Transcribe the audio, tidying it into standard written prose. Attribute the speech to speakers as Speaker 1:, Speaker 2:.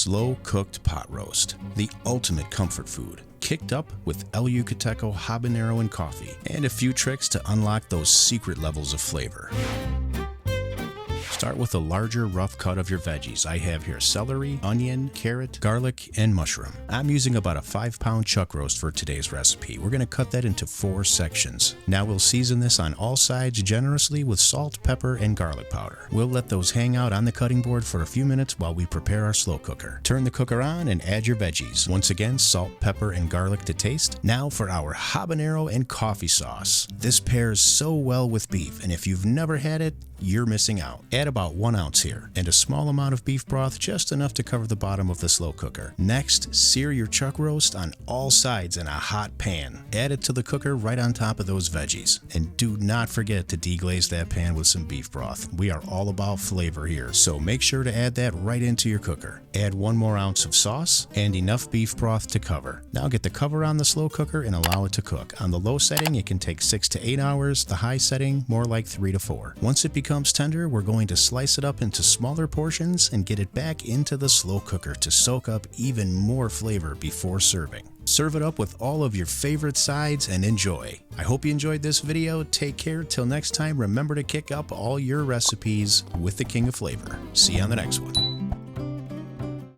Speaker 1: slow-cooked pot roast, the ultimate comfort food, kicked up with El Yucateco Habanero and coffee, and a few tricks to unlock those secret levels of flavor. Start with a larger rough cut of your veggies. I have here celery, onion, carrot, garlic, and mushroom. I'm using about a 5-pound chuck roast for today's recipe. We're going to cut that into 4 sections. Now we'll season this on all sides generously with salt, pepper, and garlic powder. We'll let those hang out on the cutting board for a few minutes while we prepare our slow cooker. Turn the cooker on and add your veggies. Once again, salt, pepper, and garlic to taste. Now for our habanero and coffee sauce. This pairs so well with beef, and if you've never had it, you're missing out. Add about 1 ounce here, and a small amount of beef broth, just enough to cover the bottom of the slow cooker. Next, sear your chuck roast on all sides in a hot pan. Add it to the cooker right on top of those veggies. And do not forget to deglaze that pan with some beef broth. We are all about flavor here, so make sure to add that right into your cooker. Add 1 more ounce of sauce and enough beef broth to cover. Now get the cover on the slow cooker and allow it to cook. On the low setting, it can take 6 to 8 hours. The high setting, more like 3 to 4. Once it becomes tender, we're going to slice it up into smaller portions and get it back into the slow cooker to soak up even more flavor before serving. Serve it up with all of your favorite sides and enjoy. I hope you enjoyed this video. Take care. Till next time, remember to kick up all your recipes with the King of Flavor. See you on the next one.